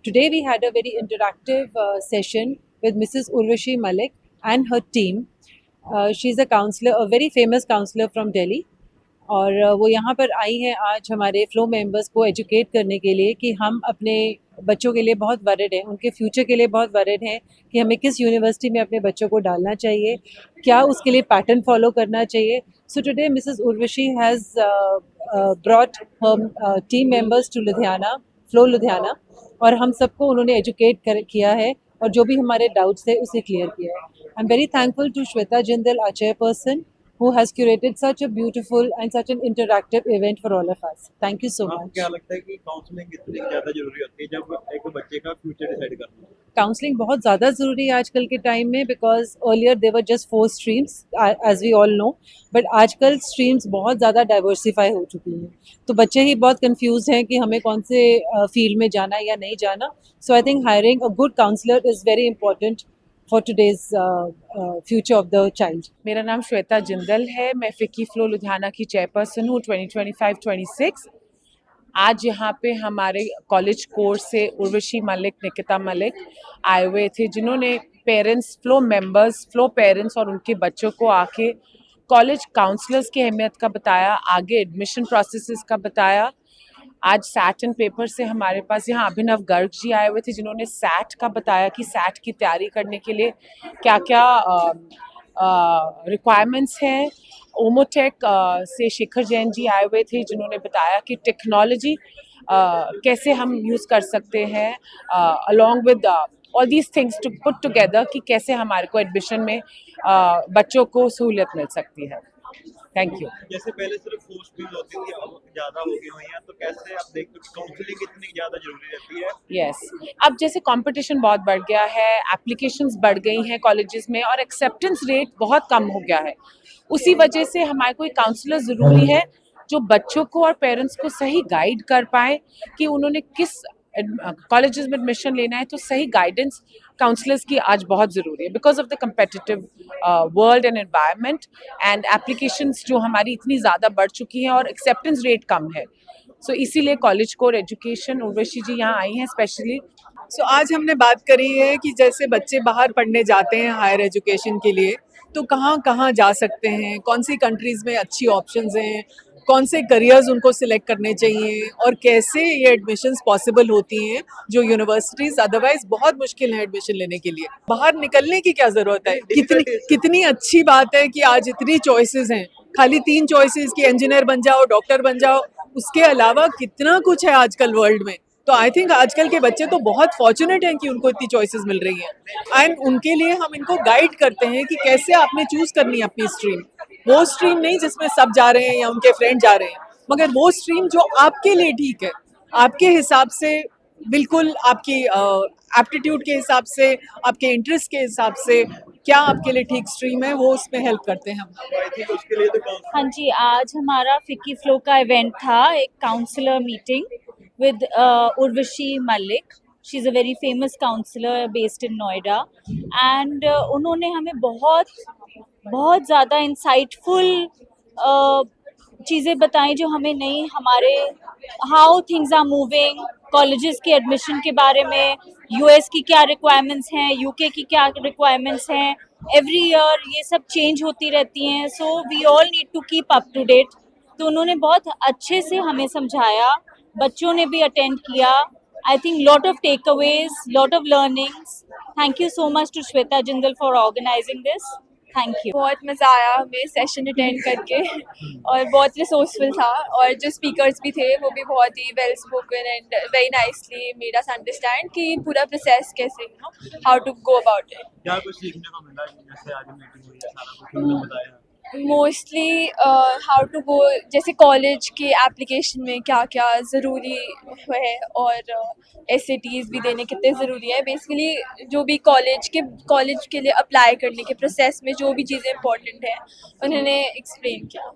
Today we had a very interactive session with Mrs. Urvashi Malik and her team. She's a counselor, a very famous counselor from Delhi. और वो यहाँ पर आई हैं आज हमारे flow members को educate करने के लिए कि हम अपने बच्चों के लिए बहुत वरिड हैं, उनके फ्यूचर के लिए बहुत वरिड हैं कि हमें किस यूनिवर्सिटी में अपने बच्चों को डालना चाहिए, क्या उसके लिए पैटर्न फॉलो करना चाहिए. So today Mrs Urvashi has brought her team members to Ludhiana, FLO Ludhiana, और हम सबको उन्होंने एजुकेट किया है और जो भी हमारे डाउट्स थे उसे क्लियर किया है. I am very thankful to Shweta Jindal, our chairperson, who has curated such a beautiful and such an interactive event for all of us. Thank you so much. क्या लगता है कि काउंसलिंग कितनी ज़्यादा ज़रूरी होती है जब एक बच्चे का फ्यूचर डिसाइड करना? काउंसलिंग बहुत ज़्यादा ज़रूरी है आजकल के टाइम में, because earlier they just 4 streams as we all know, but आजकल स्ट्रीम्स बहुत ज़्यादा डाइवर्सिफाई हो चुकी हैं. तो बच्चे ही बहुत कंफ्यूज हैं कि हमें कौन से फील्ड में जाना है या नहीं जाना. So I think hiring a good counsellor is very important for today's future of the child. मेरा नाम श्वेता जिंदल है, मैं फिक्की फ्लो लुधियाना की चेयरपर्सन हूँ 2025-26. आज यहाँ पे हमारे कॉलेज कोर्स से उर्वशी मलिक, निकिता मलिक आए हुए थे, जिन्होंने parents, flow members, flow parents और उनके बच्चों को आके कॉलेज काउंसलर्स की अहमियत का बताया, आगे एडमिशन प्रोसेसेस का बताया. आज सैट एंड पेपर से हमारे पास यहाँ अभिनव गर्ग जी आए हुए थे, जिन्होंने सैट का बताया कि सैट की तैयारी करने के लिए क्या क्या रिक्वायरमेंट्स हैं. ओमोटेक से शेखर जैन जी आए हुए थे, जिन्होंने बताया कि टेक्नोलॉजी कैसे हम यूज़ कर सकते हैं along with all these things to put together, कि कैसे हमारे को एडमिशन में बच्चों को सहूलियत मिल सकती है. Thank you. जैसे पहले सिर्फ 4 स्ट्रीम्स होती थी, अब ज़्यादा हो गई हुई हैं, तो कैसे आप देखते हो काउंसलिंग कितनी ज़्यादा जरूरी रहती है? यस, अब जैसे कंपटीशन बहुत बढ़ गया है, एप्लीकेशंस बढ़ गई हैं कॉलेजेस में और एक्सेप्टेंस रेट बहुत कम हो गया है. उसी वजह से हमारे को एक काउंसलर ज़रूरी है जो बच्चों को और पेरेंट्स को सही गाइड कर पाए कि उन्होंने किस कॉलेजेस में एडमिशन लेना है. तो सही गाइडेंस काउंसलर्स की आज बहुत ज़रूरी है, because of the competitive world and environment and applications जो हमारी इतनी ज़्यादा बढ़ चुकी हैं और एक्सेप्टेंस रेट कम है. सो इसीलिए कॉलेज कोर एजुकेशन, उर्वशी जी यहाँ आई हैं स्पेशली. आज हमने बात करी है कि जैसे बच्चे बाहर पढ़ने जाते हैं हायर एजुकेशन के लिए, तो कहाँ कहाँ जा सकते हैं, कौन सी कंट्रीज़ में अच्छी ऑप्शंस हैं, कौन से करियर्स उनको सिलेक्ट करने चाहिए और कैसे ये एडमिशन्स पॉसिबल होती हैं जो यूनिवर्सिटीज़ अदरवाइज बहुत मुश्किल है एडमिशन लेने के लिए. बाहर निकलने की क्या ज़रूरत है. कितनी अच्छी बात है कि आज इतनी चॉइसेस हैं. खाली 3 चॉइसेस कि इंजीनियर बन जाओ, डॉक्टर बन जाओ, उसके अलावा कितना कुछ है आजकल वर्ल्ड में. तो आई थिंक आजकल के बच्चे तो बहुत फॉर्चुनेट हैं कि उनको इतनी चॉइसेस मिल रही हैं एंड उनके लिए हम इनको गाइड करते हैं कि कैसे आपने चूज़ करनी है अपनी स्ट्रीम. वो स्ट्रीम नहीं जिसमें सब जा रहे हैं या उनके फ्रेंड जा रहे हैं, मगर वो स्ट्रीम जो आपके लिए ठीक है, आपके हिसाब से, बिल्कुल आपकी एप्टीट्यूड के हिसाब से, आपके इंटरेस्ट के हिसाब से क्या आपके लिए ठीक स्ट्रीम है, वो उसमें हेल्प करते हैं हम. उसके लिए तो हाँ जी, आज हमारा फिक्की फ्लो का इवेंट था, एक counsellor meeting with Urvashi Malik. She's a very famous counselor based in Noida, and उन्होंने हमें बहुत ज़्यादा इंसाइटफुल चीज़ें बताई जो हमें नहीं, हमारे how things are moving, colleges के एडमिशन के बारे में, यूएस की क्या रिक्वायरमेंट्स हैं, यूके की क्या रिक्वायरमेंट्स हैं. एवरी ईयर ये सब चेंज होती रहती हैं, so we all need to keep up to date. तो उन्होंने बहुत अच्छे से हमें समझाया, बच्चों ने भी अटेंड किया. I think lot of takeaways, lot of learnings. Thank you so much to Shweta Jindal for organising this. Thank you. बहुत मज़ा आया हमें सेशन अटेंड करके और बहुत रिसोर्सफुल था, और जो स्पीकर्स भी थे वो भी बहुत ही well spoken and very nicely made us understand कि पूरा प्रोसेस कैसे, how to go about it. क्या कुछ सीखने को मिला जैसे आज मीटिंग हुई है, सारा कुछ उन्होंने बताया? मोस्टली हाउ टू गो, जैसे कॉलेज के एप्लीकेशन में क्या क्या ज़रूरी है और SATs भी देने कितने ज़रूरी है. बेसिकली जो भी कॉलेज के लिए अप्लाई करने के प्रोसेस में जो भी चीज़ें इंपॉर्टेंट हैं उन्होंने एक्सप्लेन किया.